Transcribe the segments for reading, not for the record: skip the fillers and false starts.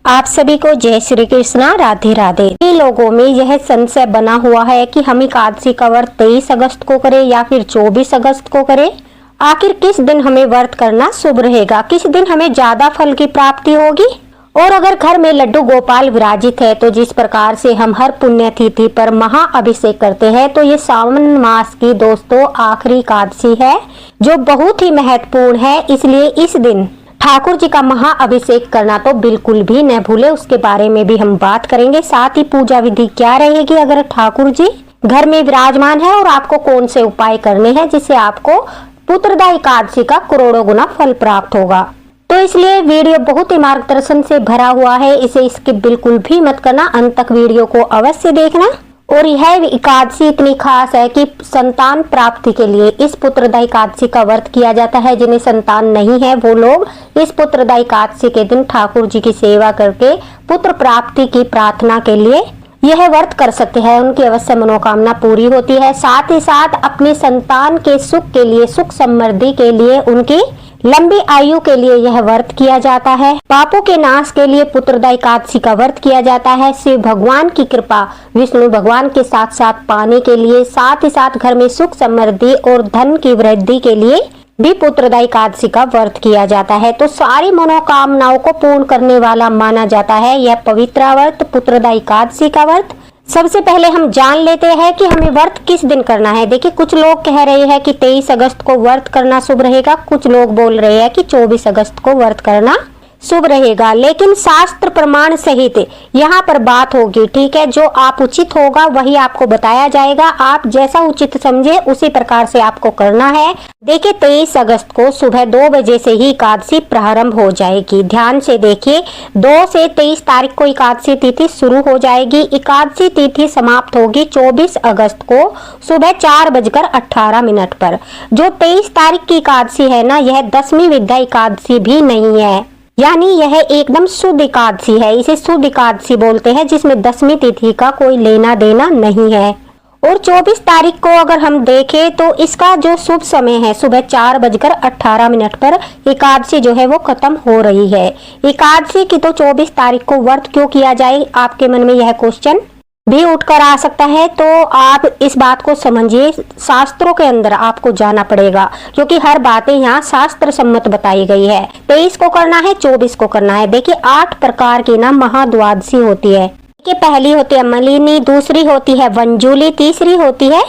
आप सभी को जय श्री कृष्णा, राधे राधे। कई लोगों में यह संशय बना हुआ है कि हम एकादशी का व्रत 23 अगस्त को करें या फिर 24 अगस्त को करें। आखिर किस दिन हमें व्रत करना शुभ रहेगा, किस दिन हमें ज्यादा फल की प्राप्ति होगी। और अगर घर में लड्डू गोपाल विराजित है तो जिस प्रकार से हम हर पुण्य तिथि पर महाअभिषेक करते हैं, तो ये सावन मास की दोस्तों आखिरी एकादशी है जो बहुत ही महत्वपूर्ण है। इसलिए इस दिन ठाकुर जी का महाअभिषेक करना तो बिल्कुल भी न भूले, उसके बारे में भी हम बात करेंगे। साथ ही पूजा विधि क्या रहेगी अगर ठाकुर जी घर में विराजमान है, और आपको कौन से उपाय करने हैं जिससे आपको पुत्रदा एकादशी का करोड़ों गुना फल प्राप्त होगा। तो इसलिए वीडियो बहुत ही मार्गदर्शन से भरा हुआ है, इसे स्किप बिल्कुल भी मत करना, अंत तक वीडियो को अवश्य देखना। और यह एकादशी इतनी खास है कि संतान प्राप्ति के लिए इस पुत्रदा एकादशी का व्रत किया जाता है। जिन्हें संतान नहीं है वो लोग इस पुत्रदा एकादशी के दिन ठाकुर जी की सेवा करके पुत्र प्राप्ति की प्रार्थना के लिए यह व्रत कर सकते हैं, उनकी अवश्य मनोकामना पूरी होती है। साथ ही साथ अपने संतान के सुख के लिए, सुख समृद्धि के लिए, उनकी लंबी आयु के लिए यह व्रत किया जाता है। पापों के नाश के लिए पुत्रदा एकादशी का व्रत किया जाता है। शिव भगवान की कृपा विष्णु भगवान के साथ साथ पाने के लिए, साथ ही साथ घर में सुख समृद्धि और धन की वृद्धि के लिए भी पुत्रदा एकादशी का व्रत किया जाता है। तो सारी मनोकामनाओं को पूर्ण करने वाला माना जाता है यह पवित्र व्रत, पुत्रदा एकादशी का व्रत। सबसे पहले हम जान लेते हैं कि हमें व्रत किस दिन करना है। देखिए, कुछ लोग कह रहे हैं कि 23 अगस्त को व्रत करना शुभ रहेगा, कुछ लोग बोल रहे हैं कि 24 अगस्त को व्रत करना शुभ रहेगा, लेकिन शास्त्र प्रमाण सहित यहाँ पर बात होगी। ठीक है, जो आप उचित होगा वही आपको बताया जाएगा, आप जैसा उचित समझे उसी प्रकार से आपको करना है। देखिए, 23 अगस्त को सुबह 2 बजे से ही एकादशी प्रारंभ हो जाएगी। ध्यान से देखिए, 2 से 23 तारीख को एकादशी तिथि शुरू हो जाएगी। एकादशी तिथि समाप्त होगी 24 अगस्त को सुबह 4:18 पर। जो 23 तारीख की एकादशी है ना, यह 10वीं विद्या एकादशी भी नहीं है, यानी यह एकदम शुद्ध एकादशी है। इसे शुद्ध एकादशी बोलते हैं, जिसमें 10वीं तिथि का कोई लेना देना नहीं है। और 24 तारीख को अगर हम देखें तो इसका जो शुभ समय है सुबह 4:18 पर एकादशी जो है वो खत्म हो रही है। एकादशी की तो 24 तारीख को व्रत क्यों किया जाए, आपके मन में यह क्वेश्चन भी उठकर आ सकता है। तो आप इस बात को समझिए, शास्त्रों के अंदर आपको जाना पड़ेगा, क्योंकि हर बातें यहाँ शास्त्र सम्मत बताई गई है। 23 को करना है, 24 को करना है। देखिए, 8 प्रकार की ना महाद्वादशी होती है। कि पहली होती है मलिनी, दूसरी होती है वंजुली, तीसरी होती है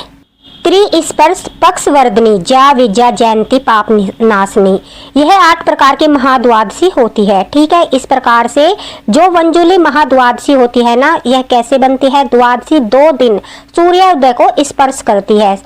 त्रिस्पर्श पक्षवर्धनी, जा विद्या जयंती पाप नाशनी। यह 8 प्रकार की महाद्वादशी होती है। ठीक है, इस प्रकार से जो वंजुली महाद्वादशी होती है ना, यह कैसे बनती है, द्वादशी 2 दिन सूर्योदय को स्पर्श करती है।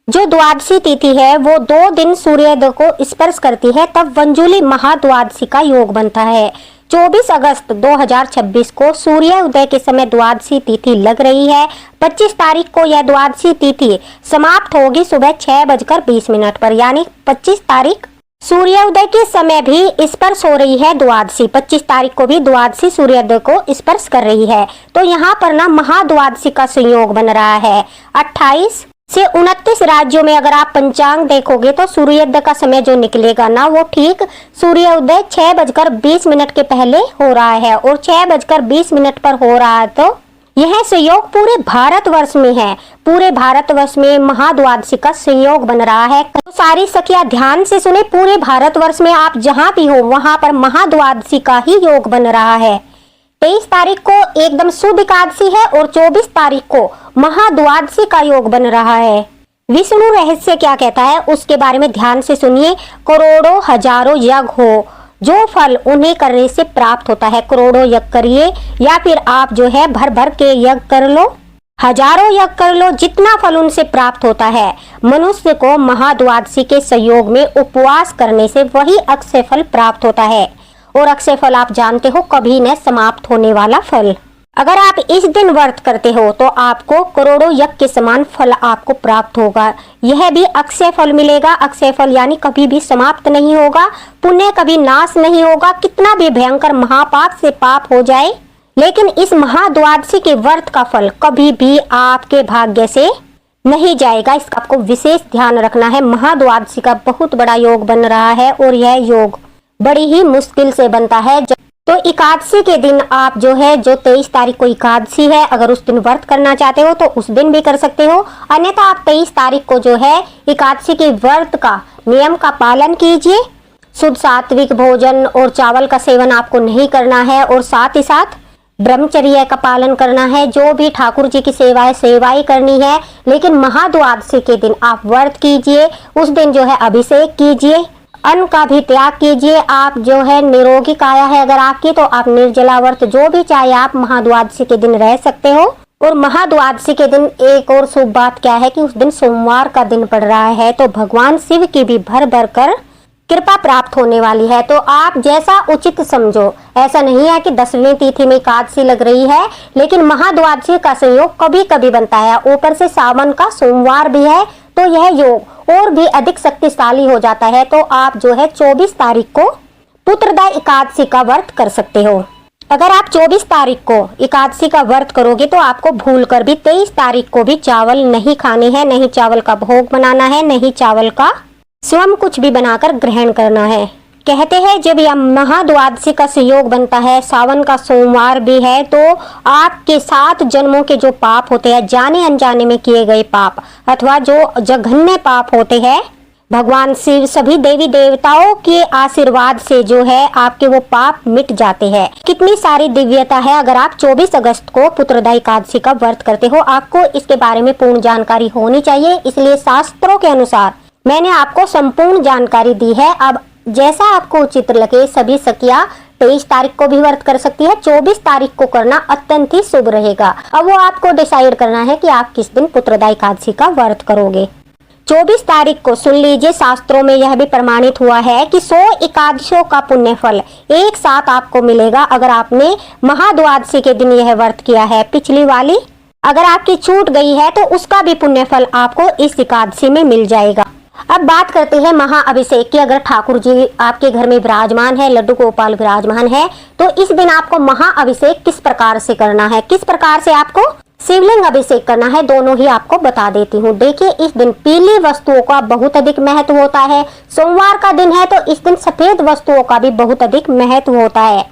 जो द्वादशी तिथि है वो 2 दिन सूर्योदय को स्पर्श करती है, तब वंजुली महाद्वादशी का योग बनता है। 24 अगस्त 2026 को सूर्योदय के समय द्वादशी तिथि लग रही है। 25 तारीख को यह द्वादशी तिथि समाप्त होगी सुबह 6:20 पर, यानी 25 तारीख सूर्योदय के समय भी स्पर्श हो रही है द्वादशी। 25 तारीख को भी द्वादशी सूर्योदय को स्पर्श कर रही है। तो यहाँ पर ना महाद्वादशी का संयोग बन रहा है। 28 से 29 राज्यों में अगर आप पंचांग देखोगे तो सूर्योदय का समय जो निकलेगा ना, वो ठीक सूर्योदय 6:20 के पहले हो रहा है, और 6:20 पर हो रहा है। तो यह संयोग पूरे भारतवर्ष में है, पूरे भारतवर्ष में महाद्वादशी का संयोग बन रहा है। तो सारी सखियां ध्यान से सुने, पूरे भारतवर्ष में आप जहां भी हो वहां पर महाद्वादशी का ही योग बन रहा है। 23 तारीख को एकदम शुद्ध एकादशी है और 24 तारीख को महाद्वादशी का योग बन रहा है। विष्णु रहस्य क्या कहता है उसके बारे में ध्यान से सुनिए। करोड़ों हजारों यज्ञ हो, जो फल उन्हें करने से प्राप्त होता है, करोड़ों यज्ञ करिए, या फिर आप जो है भर भर के यज्ञ कर लो, हजारों यज्ञ कर लो, जितना फल उनसे प्राप्त होता है मनुष्य को महाद्वादशी के संयोग में उपवास करने से वही अक्षय फल प्राप्त होता है। और अक्षय फल आप जानते हो कभी न समाप्त होने वाला फल। अगर आप इस दिन व्रत करते हो तो आपको करोड़ों यज्ञ के समान फल आपको प्राप्त होगा। यह भी अक्षय फल मिलेगा। अक्षय फल यानी कभी भी समाप्त नहीं होगा, पुण्य कभी नाश नहीं होगा। कितना भी भयंकर महापाप से पाप हो जाए, लेकिन इस महाद्वादशी के व्रत का फल कभी भी आपके भाग्य से नहीं जाएगा। इसका आपको विशेष ध्यान रखना है। महाद्वादशी का बहुत बड़ा योग बन रहा है, और यह योग बड़ी ही मुश्किल से बनता है। तो एकादशी के दिन आप जो है, जो 23 तारीख को एकादशी है, अगर उस दिन व्रत करना चाहते हो तो उस दिन भी कर सकते हो। अन्यथा आप 23 तारीख को जो है एकादशी के व्रत का नियम का पालन कीजिए। शुद्ध सात्विक भोजन और चावल का सेवन आपको नहीं करना है और साथ ही साथ ब्रह्मचर्य का पालन करना है। जो भी ठाकुर जी की सेवाएं करनी है, लेकिन महाद्वादशी के दिन आप व्रत कीजिए। उस दिन जो है अभिषेक कीजिए, अन्न का भी त्याग कीजिए। आप जो है निरोगी काया है अगर आपकी, तो आप निर्जला व्रत जो भी चाहे आप महाद्वादशी के दिन रह सकते हो। और महाद्वादशी के दिन एक और शुभ बात क्या है कि उस दिन सोमवार का दिन पड़ रहा है, तो भगवान शिव की भी भर भर कर कृपा प्राप्त होने वाली है। तो आप जैसा उचित समझो, ऐसा नहीं है कि 10वीं तिथि में एकादशी लग रही है, लेकिन महाद्वादशी का संयोग कभी कभी बनता है, ऊपर से सावन का सोमवार भी है, तो यह योग और भी अधिक शक्तिशाली हो जाता है। तो आप जो है 24 तारीख को पुत्रदाय एकादशी का व्रत कर सकते हो। अगर आप 24 तारीख को एकादशी का व्रत करोगे तो आपको भूलकर भी 23 तारीख को भी चावल नहीं खाने हैं, नहीं चावल का भोग बनाना है, नहीं चावल का स्वयं कुछ भी बनाकर ग्रहण करना है। कहते हैं जब यह महाद्वादशी का संयोग बनता है, सावन का सोमवार भी है, तो आपके 7 जन्मों के जो पाप होते हैं, जाने अनजाने में किए गए पाप अथवा जो जघन्य पाप होते हैं, भगवान शिव सभी देवी देवताओं के आशीर्वाद से जो है आपके वो पाप मिट जाते हैं। कितनी सारी दिव्यता है अगर आप 24 अगस्त को पुत्रदायी एकादशी का व्रत करते हो। आपको इसके बारे में पूर्ण जानकारी होनी चाहिए, इसलिए शास्त्रों के अनुसार मैंने आपको संपूर्ण जानकारी दी है। अब जैसा आपको उचित लगे, सभी सखियां 23 तारीख को भी व्रत कर सकती है, 24 तारीख को करना अत्यंत ही शुभ रहेगा। अब वो आपको डिसाइड करना है कि आप किस दिन पुत्रदायी एकादशी का व्रत करोगे। 24 तारीख को सुन लीजिए, शास्त्रों में यह भी प्रमाणित हुआ है कि 100 एकादशियों का पुण्य फल एक साथ आपको मिलेगा अगर आपने महाद्वादशी के दिन यह व्रत किया है। पिछली वाली अगर आपकी छूट गई है तो उसका भी पुण्य फल आपको इस एकादशी में मिल जाएगा। अब बात करते हैं महाअभिषेक की। अगर ठाकुर जी आपके घर में विराजमान है, लड्डू गोपाल विराजमान है, तो इस दिन आपको महाअभिषेक किस प्रकार से करना है, किस प्रकार से आपको शिवलिंग अभिषेक करना है, दोनों ही आपको बता देती हूँ। देखिए, इस दिन पीली वस्तुओं का बहुत अधिक महत्व होता है। सोमवार का दिन है तो इस दिन सफेद वस्तुओं का भी बहुत अधिक महत्व होता है।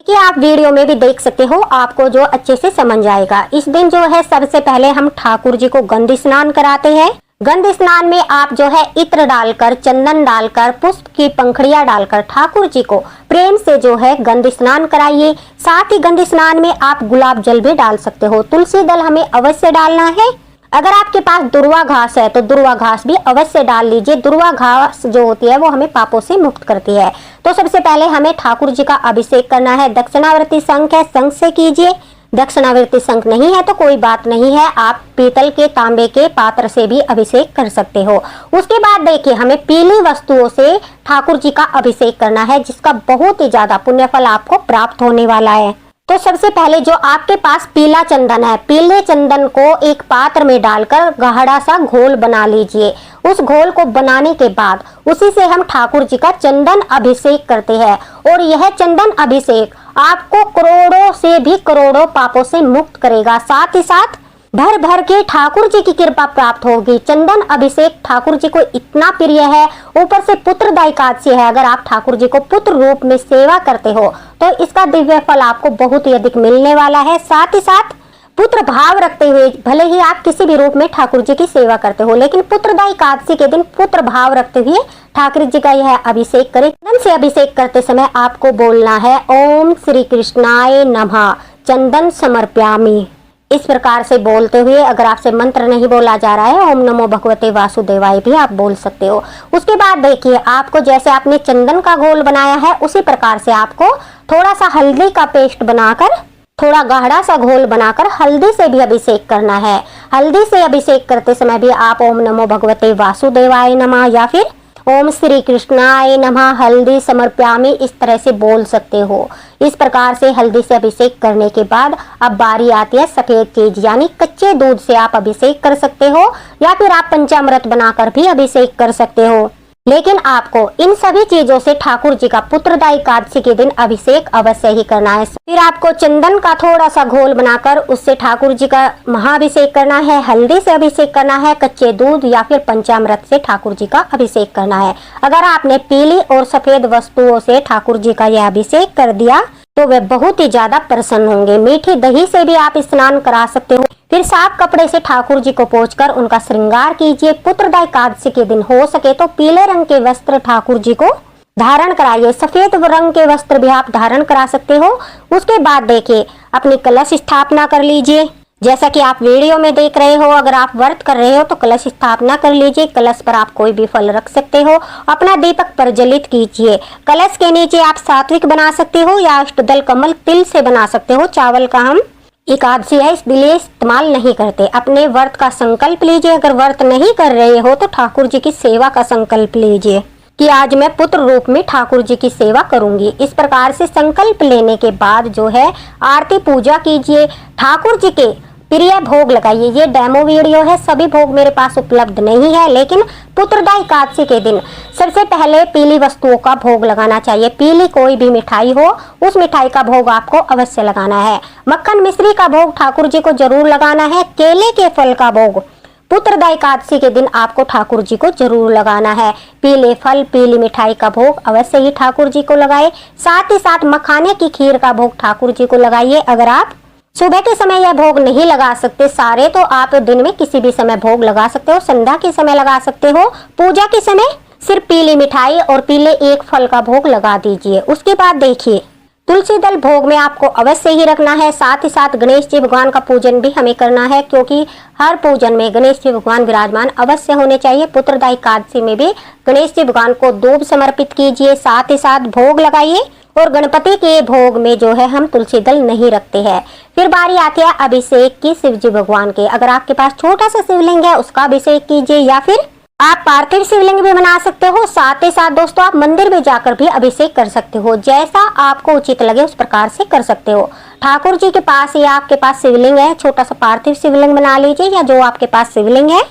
कि आप वीडियो में भी देख सकते हो, आपको जो अच्छे से समझ आएगा। इस दिन जो है सबसे पहले हम ठाकुर जी को गंध स्नान कराते हैं। गंध स्नान में आप जो है इत्र डालकर, चंदन डालकर, पुष्प की पंखड़ियां डालकर ठाकुर जी को प्रेम से जो है गंध स्नान कराइए। साथ ही गंध स्नान में आप गुलाब जल भी डाल सकते हो। तुलसी दल हमें अवश्य डालना है। अगर आपके पास दुर्वा घास है तो दुर्वा घास भी अवश्य डाल लीजिए। दुर्वा घास जो होती है वो हमें पापों से मुक्त करती है। तो सबसे पहले हमें ठाकुर जी का अभिषेक करना है। दक्षिणावर्ती शंख है, शंख से कीजिए। दक्षिणावर्ती शंख नहीं है तो कोई बात नहीं है, आप पीतल के, तांबे के पात्र से भी अभिषेक कर सकते हो। उसके बाद देखिए, हमें पीली वस्तुओं से ठाकुर जी का अभिषेक करना है, जिसका बहुत ही ज्यादा पुण्य फल आपको प्राप्त होने वाला है। तो सबसे पहले जो आपके पास पीला चंदन है, पीले चंदन को एक पात्र में डालकर गाढ़ा सा घोल बना लीजिए। उस घोल को बनाने के बाद उसी से हम ठाकुर जी का चंदन अभिषेक करते हैं। और यह चंदन अभिषेक आपको करोड़ों से भी करोड़ों पापों से मुक्त करेगा। साथ ही साथ भर भर के ठाकुर जी की कृपा प्राप्त होगी। चंदन अभिषेक ठाकुर जी को इतना प्रिय है, ऊपर से पुत्रदायी एकादशी है। अगर आप ठाकुर जी को पुत्र रूप में सेवा करते हो तो इसका दिव्य फल आपको बहुत ही अधिक मिलने वाला है। साथ ही साथ पुत्र भाव रखते हुए, भले ही आप किसी भी रूप में ठाकुर जी की सेवा करते हो, लेकिन पुत्रदायी एकादशी के दिन पुत्र भाव रखते हुए ठाकुर जी का यह अभिषेक करें। चंदन से अभिषेक करते समय आपको बोलना है, ओम श्री कृष्णाय नमः चंदन समर्प्यामि। इस प्रकार से बोलते हुए, अगर आपसे मंत्र नहीं बोला जा रहा है, ओम नमो भगवते वासुदेवाय भी आप बोल सकते हो। उसके बाद देखिए, आपको जैसे आपने चंदन का घोल बनाया है उसी प्रकार से आपको थोड़ा सा हल्दी का पेस्ट बनाकर, थोड़ा गाढ़ा सा घोल बनाकर हल्दी से भी अभिषेक करना है। हल्दी से अभिषेक करते समय भी आप ओम नमो भगवते वासुदेवाय नमः या फिर ओम श्री कृष्णाय नमः हल्दी समर्प्यामि इस तरह से बोल सकते हो। इस प्रकार से हल्दी से अभिषेक करने के बाद अब बारी आती है सफेद चीज, यानी कच्चे दूध से आप अभिषेक कर सकते हो या फिर आप पंचामृत बनाकर भी अभिषेक कर सकते हो। लेकिन आपको इन सभी चीजों से ठाकुर जी का पुत्रदायी एकादशी के दिन अभिषेक अवश्य ही करना है। फिर आपको चंदन का थोड़ा सा घोल बनाकर उससे ठाकुर जी का महाअभिषेक करना है, हल्दी से अभिषेक करना है, कच्चे दूध या फिर पंचामृत से ठाकुर जी का अभिषेक करना है। अगर आपने पीली और सफेद वस्तुओं से ठाकुर जी का यह अभिषेक कर दिया तो वे बहुत ही ज्यादा प्रसन्न होंगे। मीठी दही से भी आप स्नान करा सकते हो। फिर साफ कपड़े से ठाकुर जी को पोंछकर उनका श्रृंगार कीजिए। पुत्रदा एकादशी के दिन हो सके तो पीले रंग के वस्त्र ठाकुर जी को धारण कराइए। सफेद रंग के वस्त्र भी आप धारण करा सकते हो। उसके बाद देखिए अपनी कलश स्थापना कर लीजिए। जैसा कि आप वीडियो में देख रहे हो, अगर आप व्रत कर रहे हो तो कलश स्थापना कर लीजिए। कलश पर आप कोई भी फल रख सकते हो। अपना दीपक प्रज्वलित कीजिए। कलश के नीचे आप सात्विक बना सकते हो या अष्टदल कमल तिल से बना सकते हो। चावल का हम एकादशी है इसलिए इस्तेमाल नहीं करते। अपने व्रत का संकल्प लीजिए। अगर व्रत नहीं कर रहे हो तो ठाकुर जी की सेवा का संकल्प लीजिए कि आज मैं पुत्र रूप में ठाकुर जी की सेवा करूंगी। इस प्रकार से संकल्प लेने के बाद जो है आरती पूजा कीजिए। ठाकुर जी के प्रिय भोग लगाइए। ये डेमो वीडियो है, सभी भोग मेरे पास उपलब्ध नहीं है, लेकिन पुत्रदा एकादशी के दिन सबसे पहले पीली वस्तुओं का भोग लगाना चाहिए। पीली कोई भी मिठाई हो उस मिठाई का भोग आपको अवश्य लगाना है। मक्खन मिश्री का भोग ठाकुर जी को जरूर लगाना है। केले के फल का भोग पुत्रदा एकादशी के दिन आपको ठाकुर जी को जरूर लगाना है। पीले फल पीली मिठाई का भोग अवश्य ही ठाकुर जी को लगाए। साथ ही साथ मखाने की खीर का भोग ठाकुर जी को लगाइए। अगर आप सुबह के समय यह भोग नहीं लगा सकते सारे, तो आप दिन में किसी भी समय भोग लगा सकते हो। संध्या के समय लगा सकते हो। पूजा के समय सिर्फ पीली मिठाई और पीले एक फल का भोग लगा दीजिए। उसके बाद देखिए तुलसी दल भोग में आपको अवश्य ही रखना है। साथ ही साथ गणेश जी भगवान का पूजन भी हमें करना है, क्योंकि हर पूजन में गणेश जी भगवान विराजमान अवश्य होने चाहिए। पुत्रदा एकादशी में भी गणेश जी भगवान को दूब समर्पित कीजिए। साथ ही साथ भोग लगाइए। और गणपति के भोग में जो है हम तुलसी दल नहीं रखते हैं। फिर बारी आती है अभिषेक की शिव जी भगवान के। अगर आपके पास छोटा सा शिवलिंग है उसका अभिषेक कीजिए, या फिर आप पार्थिव शिवलिंग भी बना सकते हो। साथ ही साथ दोस्तों आप मंदिर में जाकर भी अभिषेक कर सकते हो। जैसा आपको उचित लगे उस प्रकार से कर सकते हो। ठाकुर जी के पास या आपके पास शिवलिंग है, छोटा सा पार्थिव शिवलिंग बना लीजिए, या जो आपके पास शिवलिंग है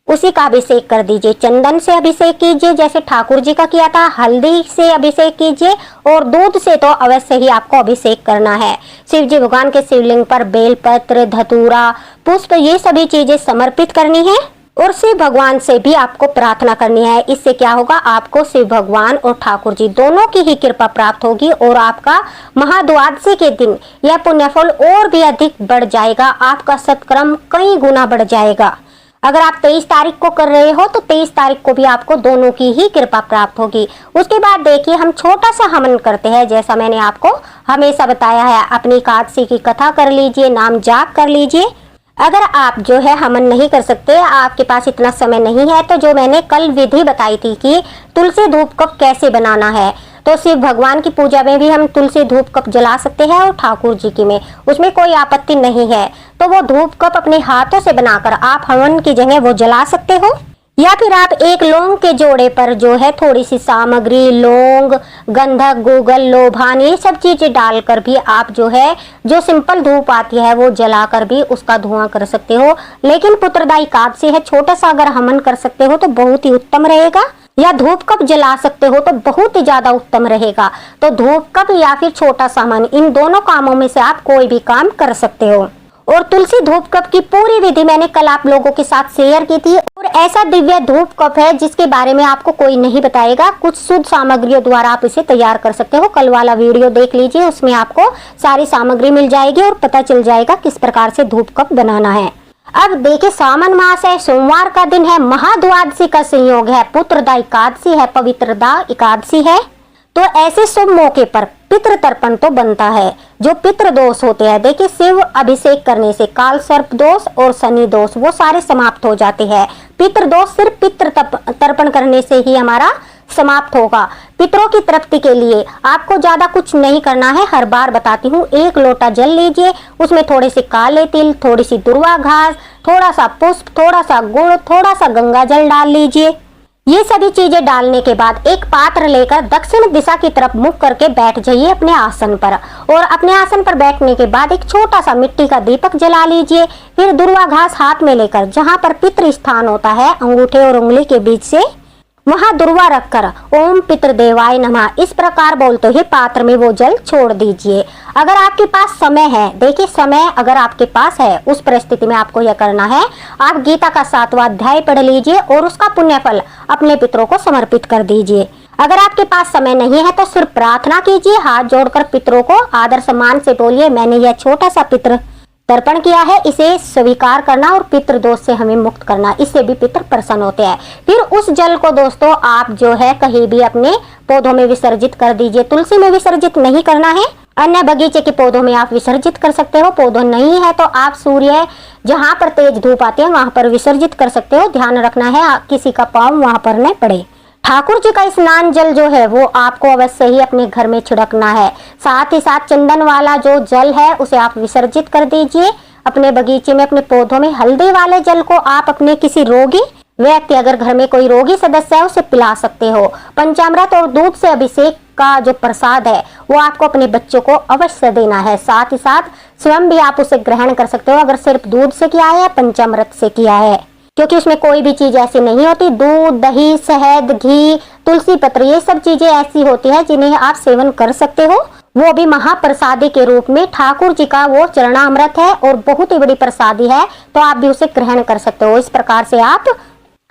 उसी का अभिषेक कर दीजिए। चंदन से अभिषेक कीजिए जैसे ठाकुर जी का किया था। हल्दी से अभिषेक कीजिए और दूध से तो अवश्य ही आपको अभिषेक करना है। शिव जी भगवान के शिवलिंग पर बेलपत्र, धतूरा, पुष्प, ये सभी चीजें समर्पित करनी है और शिव भगवान से भी आपको प्रार्थना करनी है। इससे क्या होगा, आपको शिव भगवान और ठाकुर जी दोनों की ही कृपा प्राप्त होगी और आपका महाद्वादशी के दिन यह पुण्यफल और भी अधिक बढ़ जाएगा। आपका सत्कर्म कई गुना बढ़ जाएगा। अगर आप 23 तारीख को कर रहे हो तो 23 तारीख को भी आपको दोनों की ही कृपा प्राप्त होगी। उसके बाद देखिए हम छोटा सा हवन करते हैं, जैसा मैंने आपको हमेशा बताया है। अपनी एकादशी की कथा कर लीजिए, नाम जाप कर लीजिए। अगर आप जो है हवन नहीं कर सकते, आपके पास इतना समय नहीं है, तो जो मैंने कल विधि बताई थी कि तुलसी धूप कप कैसे बनाना है, तो शिव भगवान की पूजा में भी हम तुलसी धूप कप जला सकते हैं और ठाकुर जी की में उसमें कोई आपत्ति नहीं है। तो वो धूप कप अपने हाथों से बनाकर आप हवन की जगह वो जला सकते हो, या फिर आप एक लौंग के जोड़े पर जो है थोड़ी सी सामग्री, लौंग, गंधक, गूगल, लोभान, ये सब चीजें डालकर भी आप जो है जो सिंपल धूप आती है वो जलाकर भी उसका धुआं कर सकते हो। लेकिन पुत्रदा एकादशी है, छोटा सा अगर हवन कर सकते हो तो बहुत ही उत्तम रहेगा, या धूप कप जला सकते हो तो बहुत ही ज्यादा उत्तम रहेगा। तो धूप कप या फिर छोटा सा हवन, इन दोनों कामों में से आप कोई भी काम कर सकते हो। और तुलसी धूप कप की पूरी विधि मैंने कल आप लोगों के साथ शेयर की थी। और ऐसा दिव्य धूप कप है जिसके बारे में आपको कोई नहीं बताएगा। कुछ शुद्ध सामग्रियों द्वारा आप इसे तैयार कर सकते हो। कल वाला वीडियो देख लीजिए, उसमें आपको सारी सामग्री मिल जाएगी और पता चल जाएगा किस प्रकार से धूप कप बनाना है। अब देखिए सावन मास है, सोमवार का दिन है, महाद्वादशी का संयोग है, पुत्रदा एकादशी है, पवित्रदा एकादशी है। तो ऐसे शुभ मौके पर पितृ तर्पण तो बनता है। जो पितृ दोष होते हैं, देखिए शिव अभिषेक करने से काल सर्प दोष और शनि दोष वो सारे समाप्त हो जाते हैं। पितृ दोष सिर्फ पितृ तर्पण करने से ही हमारा समाप्त होगा। पितरों की तृप्ति के लिए आपको ज्यादा कुछ नहीं करना है। हर बार बताती हूँ, 1 लोटा जल लीजिए, उसमें थोड़े से काले तिल, थोड़ी सी दुर्वा घास, थोड़ा सा पुष्प, थोड़ा सा गुड़, थोड़ा सा गंगा जल डाल लीजिए। ये सभी चीजें डालने के बाद एक पात्र लेकर दक्षिण दिशा की तरफ मुख करके बैठ जाइए अपने आसन पर। और अपने आसन पर बैठने के बाद एक छोटा सा मिट्टी का दीपक जला लीजिए। फिर दुर्वा घास हाथ में लेकर जहाँ पर पितृ स्थान होता है, अंगूठे और उंगली के बीच से वहां दुर्वा रखकर ओम पितृदेवाय नमः इस प्रकार बोलते हुए पात्र में वो जल छोड़ दीजिए। अगर आपके पास समय है, देखिए समय अगर आपके पास है, उस परिस्थिति में आपको यह करना है, आप गीता का 7वां अध्याय पढ़ लीजिए और उसका पुण्य फल अपने पितरों को समर्पित कर दीजिए। अगर आपके पास समय नहीं है तो सिर्फ प्रार्थना कीजिए, हाथ जोड़कर पितरों को आदर सम्मान से बोलिए, मैंने यह छोटा सा पितृ तर्पण किया है, इसे स्वीकार करना और पितृ दोष से हमें मुक्त करना। इससे भी पितृ प्रसन्न होते हैं। फिर उस जल को दोस्तों आप जो है कहीं भी अपने पौधों में विसर्जित कर दीजिए। तुलसी में विसर्जित नहीं करना है, अन्य बगीचे के पौधों में आप विसर्जित कर सकते हो। पौधों नहीं है तो आप सूर्य जहाँ पर तेज धूप आती है वहां पर विसर्जित कर सकते हो। ध्यान रखना है किसी का पाँव वहां पर न पड़े। ठाकुर जी का स्नान जल जो है वो आपको अवश्य ही अपने घर में छिड़कना है। साथ ही साथ चंदन वाला जो जल है उसे आप विसर्जित कर दीजिए अपने बगीचे में, अपने पौधों में। हल्दी वाले जल को आप अपने किसी रोगी व्यक्ति, अगर घर में कोई रोगी सदस्य है, उसे पिला सकते हो। पंचामृत और दूध से अभिषेक का जो प्रसाद है वो आपको अपने बच्चों को अवश्य देना है। साथ ही साथ स्वयं भी आप उसे ग्रहण कर सकते हो, अगर सिर्फ दूध से किया है या पंचामृत से किया है, क्योंकि उसमें कोई भी चीज ऐसी नहीं होती। दूध, दही, शहद, घी, तुलसी पत्र, ये सब चीजें ऐसी होती है जिन्हें आप सेवन कर सकते हो, वो भी महाप्रसादी के रूप में। ठाकुर जी का वो चरणामृत है और बहुत ही बड़ी प्रसादी है, तो आप भी उसे ग्रहण कर सकते हो। इस प्रकार से आप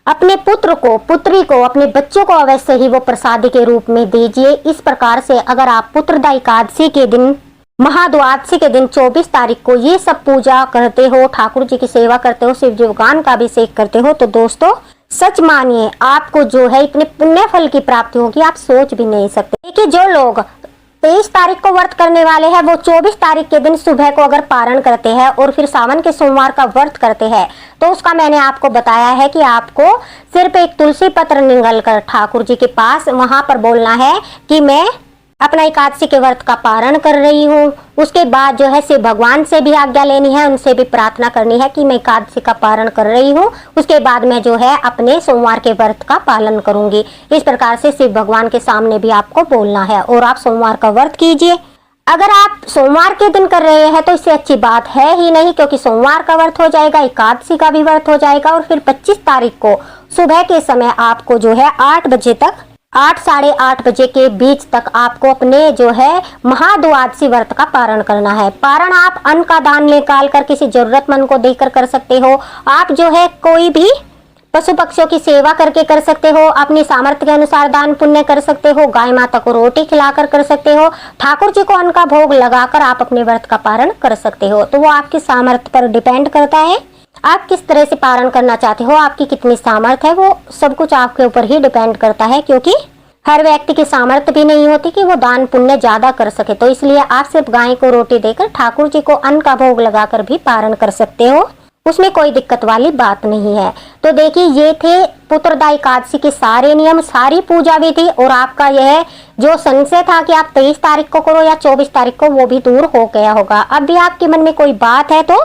अपने पुत्र को, पुत्री को, अपने बच्चों को अवश्य ही वो प्रसादी के रूप में दीजिए। इस प्रकार से अगर आप पुत्रदा एकादशी के दिन, महाद्वादशी के दिन 24 तारीख को ये सब पूजा करते हो, ठाकुर जी की सेवा करते हो, शिव जीवगान का अभिषेक करते हो, तो दोस्तों सच मानिए आपको जो है इतने पुण्य फल की प्राप्ति होगी आप सोच भी नहीं सकते। देखिए जो लोग 23 तारीख को व्रत करने वाले हैं वो 24 तारीख के दिन सुबह को अगर पारण करते हैं और फिर सावन के सोमवार का व्रत करते हैं तो उसका मैंने आपको बताया है कि आपको सिर्फ एक तुलसी पत्र निगल कर ठाकुर जी के पास वहां पर बोलना है कि मैं अपना एकादशी के व्रत का पारण कर रही हूँ। उसके बाद जो है शिव भगवान से भी आज्ञा लेनी है, उनसे भी प्रार्थना करनी है कि मैं एकादशी का पारण कर रही हूँ, उसके बाद मैं जो है अपने सोमवार के व्रत का पालन करूंगी। इस प्रकार से शिव भगवान के सामने भी आपको बोलना है और आप सोमवार का व्रत कीजिए। अगर आप सोमवार के दिन कर रहे हैं तो इससे अच्छी बात है ही नहीं, क्योंकि सोमवार का व्रत हो जाएगा, एकादशी का भी व्रत हो जाएगा और फिर 25 तारीख को सुबह के समय आपको जो है 8 बजे तक, 8 साढ़े 8 बजे के बीच तक आपको अपने जो है महाद्वादशी व्रत का पारण करना है। पारण आप अन्न का दान निकाल कर किसी जरूरतमंद को देकर कर सकते हो। आप जो है कोई भी पशु पक्षियों की सेवा करके कर सकते हो, अपनी सामर्थ्य के अनुसार दान पुण्य कर सकते हो, गाय माता को रोटी खिलाकर कर सकते हो, ठाकुर जी को अन्न का भोग लगाकर आप अपने व्रत का पारण कर सकते हो। तो वो आपकी सामर्थ्य पर डिपेंड करता है, आप किस तरह से पारण करना चाहते हो, आपकी कितनी सामर्थ्य है, वो सब कुछ आपके ऊपर ही डिपेंड करता है, क्योंकि हर व्यक्ति की सामर्थ्य भी नहीं होती कि वो दान पुण्य ज्यादा कर सके। तो इसलिए आप सिर्फ गाय को रोटी देकर ठाकुर जी को अन्न का भोग लगाकर भी पारण कर सकते हो, उसमें कोई दिक्कत वाली बात नहीं है। तो देखिए ये थे पुत्रदा एकादशी के सारे नियम, सारी पूजा विधि, और आपका यह जो संशय था कि आप 23 तारीख को करो या 24 तारीख को, वो भी दूर हो गया होगा। अब भी आपके मन में कोई बात है तो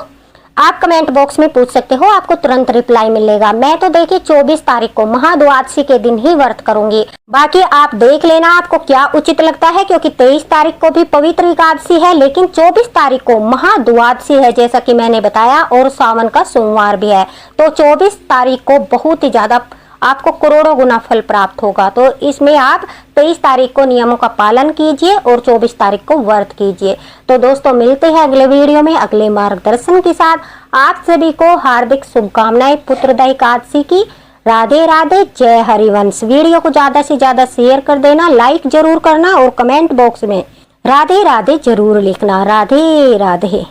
आप कमेंट बॉक्स में पूछ सकते हो, आपको तुरंत रिप्लाई मिलेगा। मैं तो देखिए 24 तारीख को महाद्वादशी के दिन ही व्रत करूंगी, बाकी आप देख लेना आपको क्या उचित लगता है, क्योंकि 23 तारीख को भी पवित्र एकादशी है, लेकिन 24 तारीख को महाद्वादशी है जैसा कि मैंने बताया, और सावन का सोमवार भी है। तो 24 तारीख को बहुत ही ज्यादा आपको करोड़ों गुना फल प्राप्त होगा। तो इसमें आप 23 तारीख को नियमों का पालन कीजिए और 24 तारीख को व्रत कीजिए। तो दोस्तों मिलते हैं अगले वीडियो में अगले मार्गदर्शन के साथ। आप सभी को हार्दिक शुभकामनाएं पुत्रदा एकादशी की। राधे राधे, जय हरिवंश। वीडियो को ज्यादा से ज्यादा शेयर कर देना, लाइक जरूर करना और कमेंट बॉक्स में राधे राधे जरूर लिखना। राधे राधे।